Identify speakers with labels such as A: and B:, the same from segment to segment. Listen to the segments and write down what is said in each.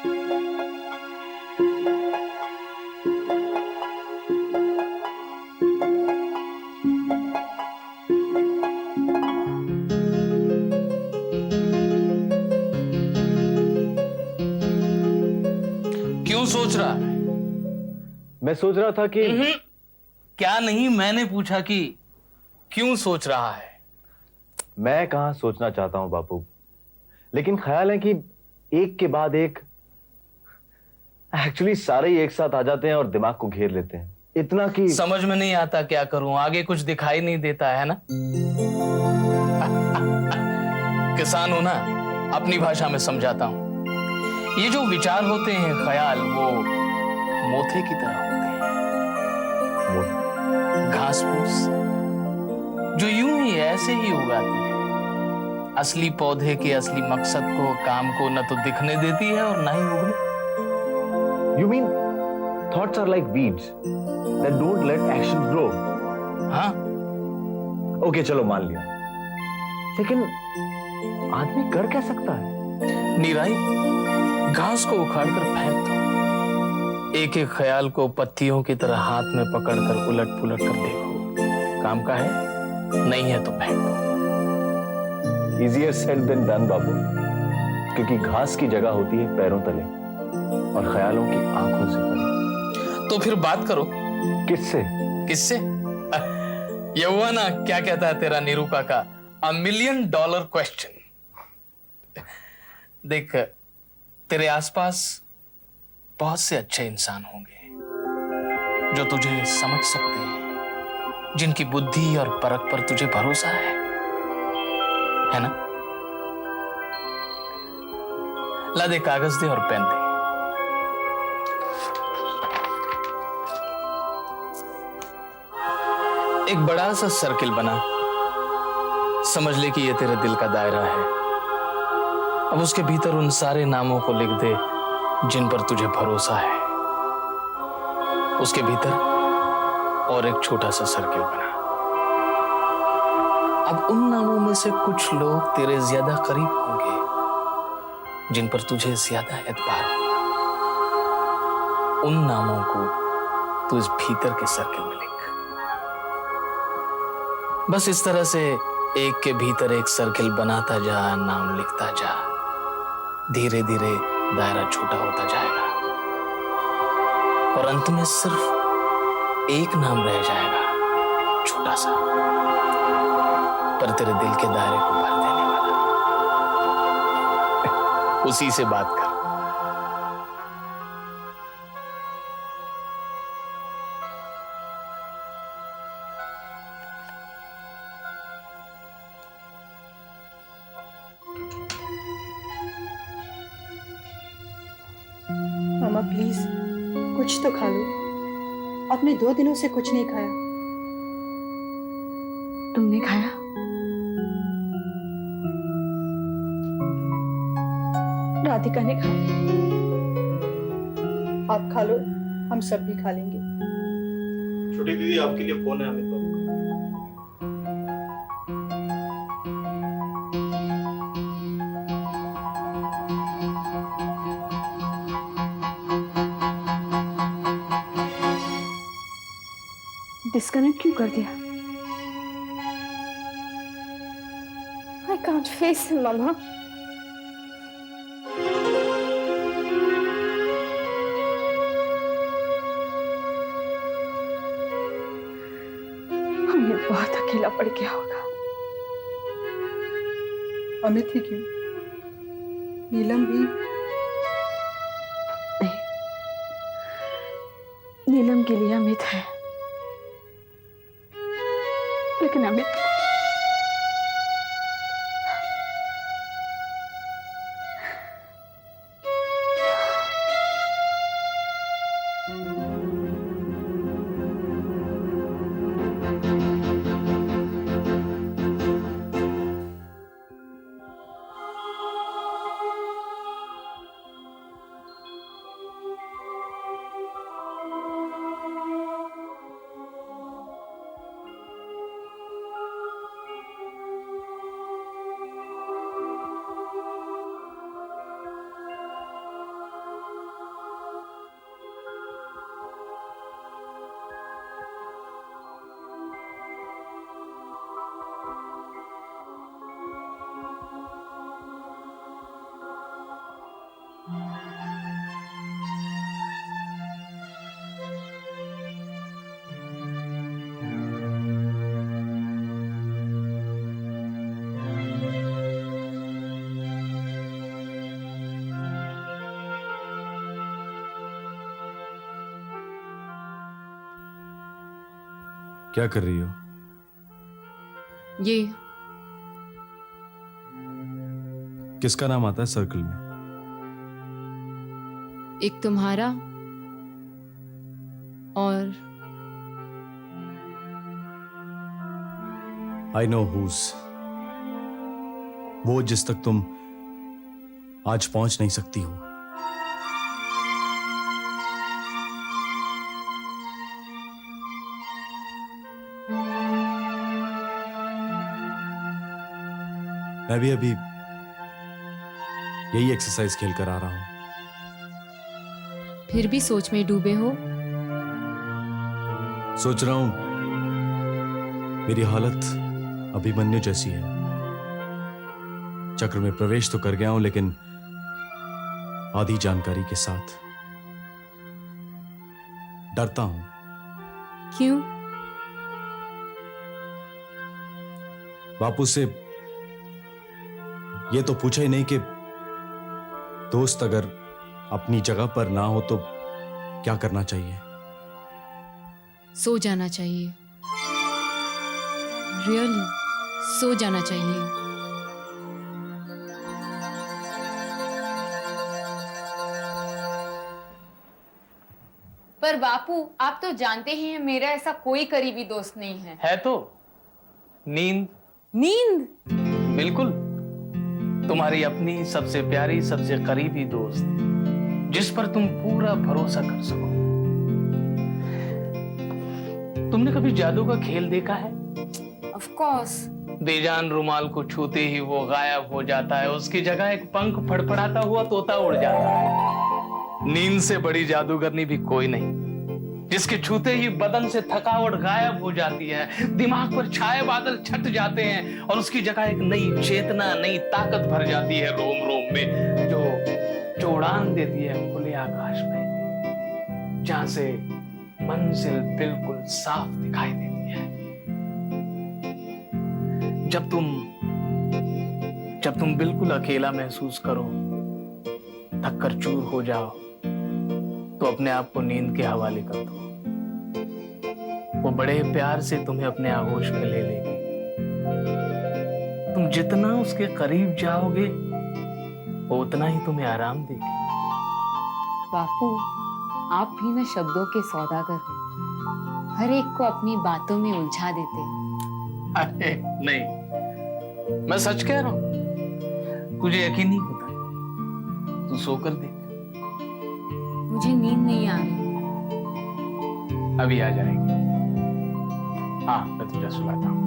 A: क्यों सोच रहा है?
B: मैं सोच रहा था कि
A: क्या नहीं, मैंने पूछा कि क्यों सोच रहा है।
B: मैं कहां सोचना चाहता हूं बापू, लेकिन ख्याल है कि एक के बाद एक एक्चुअली सारे ही एक साथ आ जाते हैं और दिमाग को घेर लेते हैं इतना कि
A: समझ में नहीं आता क्या करूं, आगे कुछ दिखाई नहीं देता है ना। किसान हूं ना, अपनी भाषा में समझाता हूं। ये जो विचार होते हैं, ख्याल, वो मोथे की तरह होते हैं, घास फूस जो यूं ही ऐसे ही उगाती है। असली पौधे के असली मकसद को, काम को न तो दिखने देती है और न ही उगने।
B: You mean thoughts are like weeds that don't let actions grow.
A: हाँ,
B: ओके चलो मान लिया, लेकिन आदमी कर क्या सकता है?
A: निराई, घास को उखाड़कर फेंक दो। एक एक ख्याल को पत्तियों की तरह हाथ में पकड़कर उलट पुलट कर देखो, काम का है, नहीं है तो फेंक दो।
B: इजियर सेड देन डन बाबू, क्योंकि घास की जगह होती है पैरों तले और ख्यालों की आंखों से परे।
A: तो फिर बात करो।
B: किससे?
A: किससे? ये हुआ ना, क्या कहता है तेरा नीरू काका, $1 मिलियन क्वेश्चन। देख, तेरे आसपास बहुत से अच्छे इंसान होंगे जो तुझे समझ सकते हैं, जिनकी बुद्धि और परख पर तुझे भरोसा है ना? ला दे, कागज दे और पेन दे। एक बड़ा सा सर्किल बना, समझ ले कि ये तेरे दिल का दायरा है। अब उसके भीतर उन सारे नामों को लिख दे जिन पर तुझे भरोसा है। उसके भीतर और एक छोटा सा सर्किल बना। अब उन नामों में से कुछ लोग तेरे ज्यादा करीब होंगे, जिन पर तुझे ज्यादा एतबार होगा। उन नामों को तू इस भीतर के सर्किल में लिख। बस इस तरह से एक के भीतर एक सर्किल बनाता जा, नाम लिखता जा। धीरे धीरे दायरा छोटा होता जाएगा और अंत में सिर्फ एक नाम रह जाएगा, छोटा सा, पर तेरे दिल के दायरे को भर देने वाला। उसी से बात कर।
C: मामा प्लीज कुछ तो खा लो, आपने 2 दिनों से कुछ नहीं खाया।
D: तुमने खाया?
C: राधिका ने खाया। आप खा लो, हम सब भी खा लेंगे।
E: छोटी दीदी, आपके लिए फोन है अमित बाबू का।
D: डिस्कनेक्ट क्यों कर दिया?
F: I can't face him, Mama.
D: हमें बहुत अकेला पड़ गया होगा।
C: अमित ही क्यों, नीलम भी।
D: नहीं, नीलम के लिए अमित है, लेकिन अमित
G: क्या कर रही हो?
H: ये
G: किसका नाम आता है सर्कल में?
H: एक तुम्हारा और
G: आई नो हुज, वो जिस तक तुम आज पहुंच नहीं सकती हो। मैं भी अभी यही एक्सरसाइज खेल कर आ रहा हूं।
H: फिर भी सोच में डूबे हो।
G: सोच रहा हूं मेरी हालत अभिमन्यु जैसी है। चक्र में प्रवेश तो कर गया हूं, लेकिन आधी जानकारी के साथ डरता हूं।
H: क्यों?
G: बापू से ये तो पूछा ही नहीं कि दोस्त अगर अपनी जगह पर ना हो तो क्या करना चाहिए।
H: सो जाना चाहिए। रियली सो जाना चाहिए।
I: पर बापू, आप तो जानते ही हैं मेरा ऐसा कोई करीबी दोस्त नहीं है।
A: है तो नींद।
I: नींद?
A: बिल्कुल, तुम्हारी अपनी सबसे प्यारी, सबसे करीबी दोस्त, जिस पर तुम पूरा भरोसा कर सको। तुमने कभी जादू का खेल देखा है?
I: Of course.
A: बेजान रुमाल को छूते ही वो गायब हो जाता है, उसकी जगह एक पंख फड़फड़ाता हुआ तोता उड़ जाता है। नींद से बड़ी जादूगरनी भी कोई नहीं, जिसके छूते ही बदन से थकावट गायब हो जाती है, दिमाग पर छाए बादल छट जाते हैं और उसकी जगह एक नई चेतना, नई ताकत भर जाती है रोम रोम में, जो उड़ान देती है खुले आकाश में, जहां से मंजिल बिल्कुल साफ दिखाई देती है। जब तुम बिल्कुल अकेला महसूस करो, थक कर चूर हो जाओ, तो अपने आप को नींद के हवाले कर दो। वो बड़े प्यार से तुम्हें अपने आगोश में ले लेगी। तुम जितना उसके करीब जाओगे, वो उतना ही तुम्हें आराम देगी।
I: बापू, आप भी ना शब्दों के सौदागर हो। हर एक को अपनी बातों में उलझा देते हैं।
A: अरे नहीं, मैं सच कह रहा हूं। तुझे यकीन नहीं होता? तू सोकर देख।
I: मुझे नींद नहीं आ रही।
A: अभी आ जाएगी। हाँ, मैं तुझे सुलाता हूँ।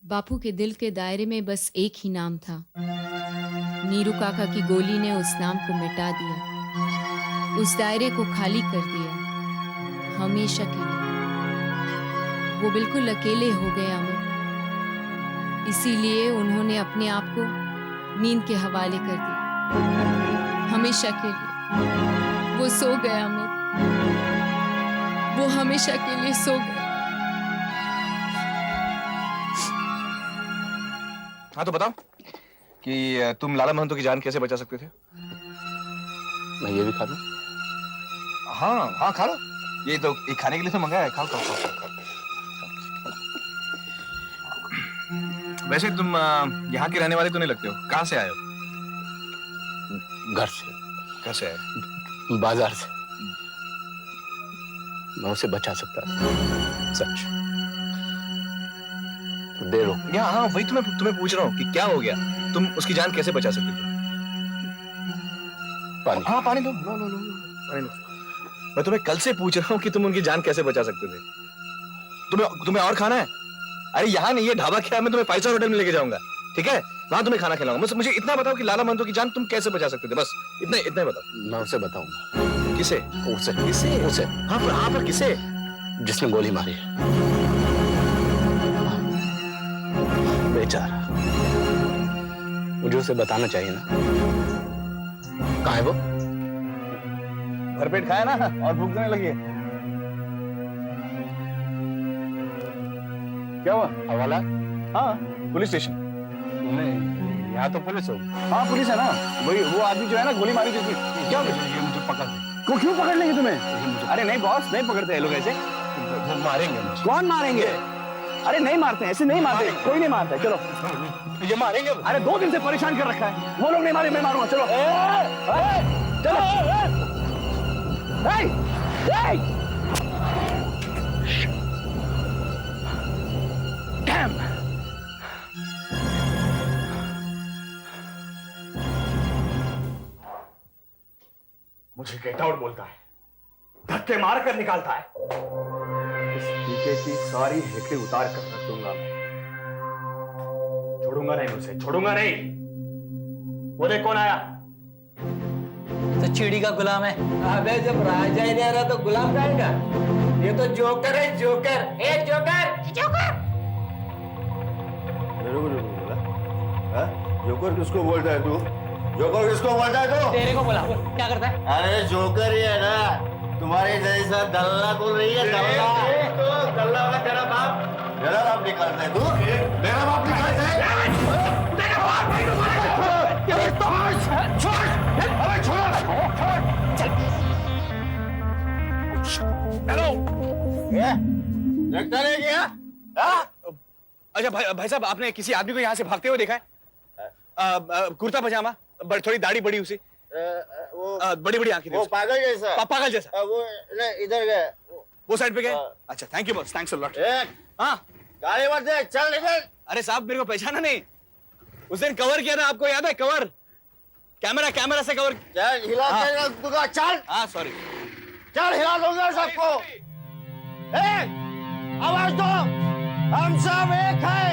H: बापू के दिल के दायरे में बस एक ही नाम था। नीरू काका की गोली ने उस नाम को मिटा दिया, उस दायरे को खाली कर दिया, हमेशा के लिए। वो बिल्कुल अकेले हो गए अमित। इसीलिए उन्होंने अपने आप को नींद के हवाले कर दिया, हमेशा के लिए। वो सो गए अमित, वो हमेशा के लिए सो गए।
J: हाँ तो बताओ कि तुम लाला महंतो की जान कैसे बचा सकते थे?
B: मैं ये भी खा लूं?
J: हाँ हाँ, खा लो। ये तो एक खाने के लिए तो मंगाया है। खाओ खाओ खाओ खाओ। वैसे तुम यहाँ के रहने वाले तो नहीं लगते हो। कहाँ से आए हो?
B: घर से।
J: घर से आए?
B: बाजार से। मैं उसे बचा सकता था, सच। तो देर हो।
J: यहाँ हाँ, वही तुम्हें पूछ रहा हूँ कि क्या हो गया? तुम उसकी जान कैसे बचा सकते थे?
B: पानी।
J: हाँ, पानी लो लो लो लो पानी लो। मैं तुम्हें कल से पूछ रहा हूँ कि तुम उनकी जान कैसे बचा सकते थे। तुम्हें और खाना है? अरे यहाँ नहीं, ये ढाबा क्या है, मैं तुम्हें 5 स्टार होटल में लेके जाऊंगा, ठीक है? वहां तुम्हें खाना खिलाऊंगा। मुझे इतना बताओ कि लाला महंतो की जान तुम कैसे बचा सकते थे, बस इतना ही बताओ।
B: मैं उसे बताऊंगा।
J: किसे?
B: उसे।
J: किसे?
B: उसे।
J: हाँ पर किसे?
B: जिसने गोली मारी है। बेचारा, मुझे उसे बताना चाहिए ना। कहाँ है वो?
J: भरपेट खाया ना और भूख लगने लगी है। क्या हुआ?
B: हवाला?
J: हाँ, पुलिस स्टेशन।
B: तुमने
J: यहाँ तो पुलिस हो। हाँ पुलिस है ना, वही वो आदमी जो है ना गोली मारी थी क्या? ये मुझे पकड़ को क्यों पकड़ लेंगे तुम्हें? अरे नहीं बॉस, नहीं पकड़ते हैं लोग ऐसे। वो मारेंगे मुझे। कौन मारेंगे? अरे नहीं मारते, ऐसे नहीं मारते, कोई नहीं मारता। चलो ये मारेंगे। अरे 2 दिन से परेशान कर रखा है, वो लोग नहीं मारे, मैं मारूंगा। चलो चलो।
E: मुझे गेट आउट बोलता है, धक्के मार कर निकालता है। इस पीके की सारी हेकड़ी उतार कर रख दूंगा मैं। छोड़ूंगा नहीं उसे, छोड़ूंगा नहीं। वो देख कौन आया।
K: तो चिड़ी का गुलाम है। अबे जब राजा ही नहीं रहा तो गुलाम कहेगा। ये तो जोकर है, जोकर। ए जोकर, जोकर।
B: मेरे को जोकर बोला? हाँ? जोकर किसको बोलता है तू? जोकर किसको बोलता है तू?
K: तेरे को बोला। क्या करता है?
B: अरे जोकर ही है ना, तुम्हारे जैसा दल्ला को नहीं है, दल्ला। तो दल्ला वाला तेरा बाप निकालता है तू? मेरा बाप निकालता है? मेरा बाप नहीं
J: लगता नहीं क्या? अच्छा भाई साहब, आपने किसी आदमी को यहाँ से भागते हुए देखा है? कुर्ता पजामा, थोड़ी दाढ़ी बड़ी उसी, बड़ी बड़ी आंखें,
B: वो पागल जैसा।
J: पागल जैसा।
B: वो नहीं, इधर गए,
J: वो साइड पे गए। अच्छा thank you boss, thanks a lot. हाँ
B: गाड़ी मत दे, चल निकल।
J: अरे साहब मेरे को पहचाना नहीं? उस दिन कवर किया था, आपको याद है? कवर, कैमरा से कवर।
B: चल हिला दूंगा, चल।
J: हाँ सॉरी,
B: चल हिला दूंगा सबको। आवाज दो, हम सब एक है।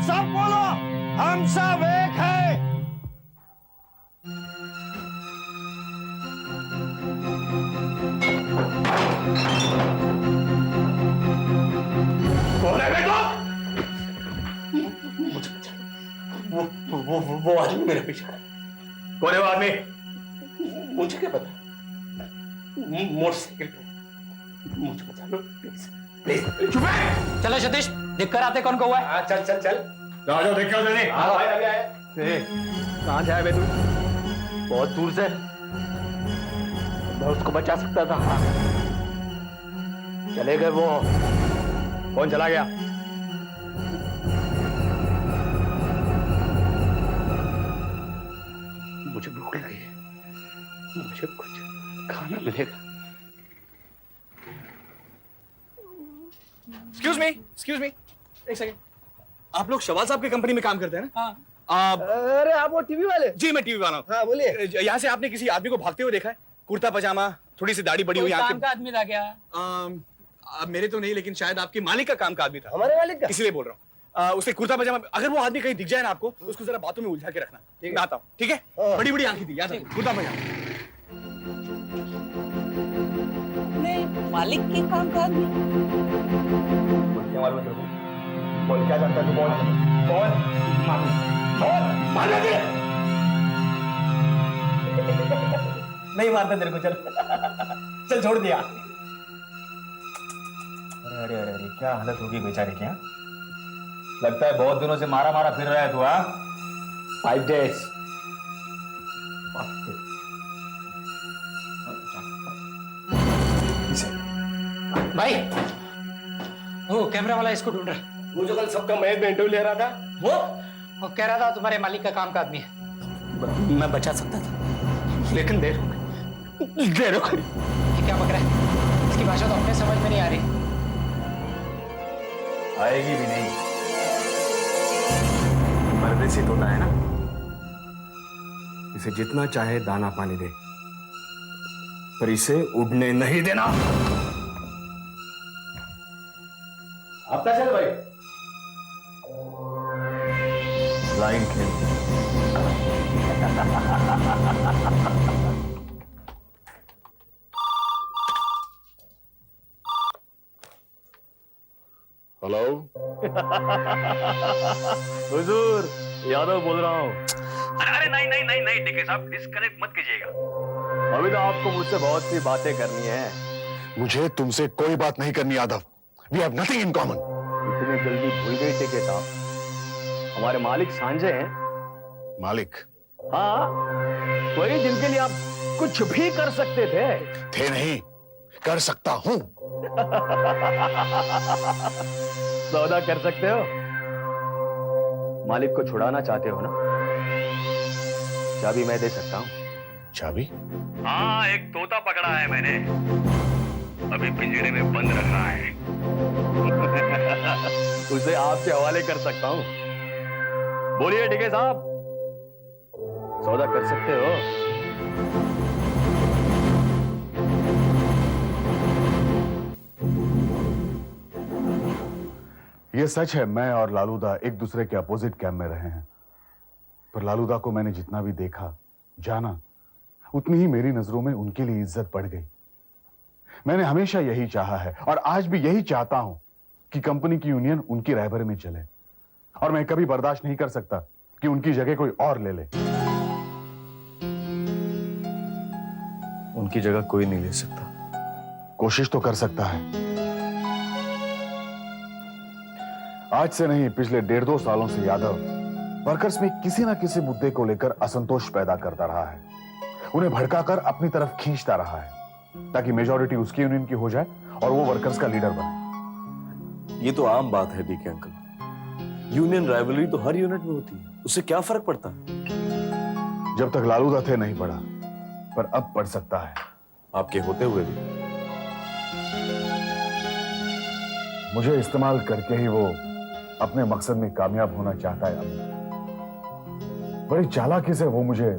B: सब बोलो, हम सब एक है।
E: कौन है बेटो? वो आदमी मेरे पीछे। कौन है वो आदमी? मुझे क्या पता। मोटरसाइकिल पे, मुझे बचा लो प्लीज, प्लीज। चुप है।
K: चलो सतीश, देख कर आते कौन को हुआ है।
E: हाँ चल चल चल, आ जाओ, देख के आओ जल्दी। हाँ भाई अभी आए।
J: कहाँ से आए बे तू?
B: बहुत दूर से।
J: मैं उसको बचा सकता था। हाँ चले गए वो। कौन चला गया? मुझे भूख लगी है, मुझे कुछ खाना मिलेगा। एक्सक्यूज मी, एक सेकंड। आप लोग शवाल साहब की कंपनी में काम करते हैं ना? हाँ।
B: अरे आप वो टीवी वाले?
J: जी मैं टीवी वाला हूँ।
B: हाँ बोलिए।
J: यहाँ से आपने किसी आदमी को भागते हुए देखा है? कुर्ता पजामा, थोड़ी सी दाढ़ी बड़ी हुई,
K: काम का आदमी था क्या?
J: मेरे तो नहीं, लेकिन शायद आपके मालिक का काम का आदमी था।
B: हमारे मालिक का?
J: इसलिए बोल रहा हूँ। उससे कुर्ता पजामा, अगर वो आदमी कहीं दिख जाए ना आपको, तो उसको जरा बातों में उलझा के रखना। मैं आता हूँ, ठीक है? बड़ी बड़ी आंखें थी, याद रखना, कुर्ता पजामा।
K: मालिक के काम का आदमी?
J: क्या मालूम तेरे को? बोल, क्या जानता है तू? बोल बोल
K: नहीं मारता तेरे को, चल चल छोड़ दिया।
B: अरे अरे अरे, क्या हालत होगी बेचारे की। लगता है बहुत दिनों से मारा मारा फिर रहा है तू। हाँ 5 days।
K: भाई वो कैमरा वाला इसको ढूंढ रहा है।
E: वो जो कल सबका महल में इंटरव्यू ले रहा था,
K: वो कह रहा था तुम्हारे मालिक का काम का आदमी है।
J: मैं बचा सकता था, लेकिन देर हो गई।
K: ये क्या बक रहा है? इसकी भाषा तो अपने समझ में नहीं आ रही।
B: आएगी भी नहीं।
E: परदेसी तोता है ना, इसे जितना चाहे दाना पानी दे, पर इसे उड़ने नहीं देना। आप क्या चले भाई?
B: लाइन खेल।
E: हेलो
B: हुजूर, यादव बोल रहा हूँ।
E: अरे नहीं डीके साहब, डिस्कनेक्ट मत कीजिएगा।
B: अभी तो आपको मुझसे बहुत सी बातें करनी है।
E: मुझे तुमसे कोई बात नहीं करनी Yadav. We have nothing in common.
B: इतनी जल्दी भूल गए टीके साहब? हमारे मालिक सांझे हैं,
L: मालिक।
E: हाँ, वही जिनके लिए आप कुछ भी कर सकते थे
L: नहीं, कर सकता हूं।
E: सौदा कर सकते हो? मालिक को छुड़ाना चाहते हो ना? चाबी मैं दे सकता हूं।
L: चाबी?
E: हाँ, एक तोता पकड़ा है मैंने, अभी पिंजरे में बंद रखा है। उसे आपके हवाले कर सकता हूं। बोलिए डीके साहब, सौदा कर सकते हो?
L: यह सच है, मैं और लालूदा एक दूसरे के अपोजिट कैंप में रहे हैं, पर लालूदा को मैंने जितना भी देखा, जाना, उतनी ही मेरी नजरों में उनके लिए इज्जत बढ़ गई। मैंने हमेशा यही चाहा है और आज भी यही चाहता हूं कि कंपनी की यूनियन उनकी रहबरी में चले, और मैं कभी बर्दाश्त नहीं कर सकता कि उनकी जगह कोई और ले ले।
J: उनकी जगह कोई नहीं ले सकता।
L: कोशिश तो कर सकता है। आज से नहीं, पिछले 1.5-2 सालों से यादव वर्कर्स में किसी ना किसी मुद्दे को लेकर असंतोष पैदा करता रहा है, उन्हें भड़काकर अपनी तरफ खींचता रहा है, ताकि मेजॉरिटी उसकी यूनियन की हो जाए और वो वर्कर्स का लीडर बने।
J: ये तो आम बात है डीके अंकल। यूनियन राइवलरी तो हर यूनिट में होती है, उससे क्या फर्क पड़ता है?
L: जब तक लालूदा थे नहीं पड़ा, पर अब पड़ सकता है।
J: आपके होते हुए भी।
L: मुझे इस्तेमाल करके ही वो अपने मकसद में कामयाब होना चाहता है। अब बड़ी चालाकी से वो मुझे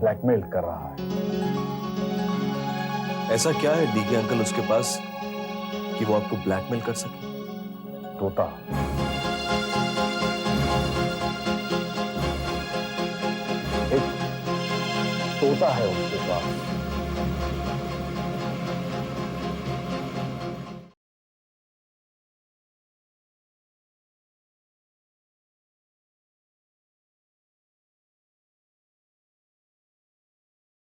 L: ब्लैकमेल कर रहा है।
J: ऐसा क्या है डीके अंकल उसके पास कि वो आपको ब्लैकमेल कर सके?
L: तोता। एक तोता है उसके पास,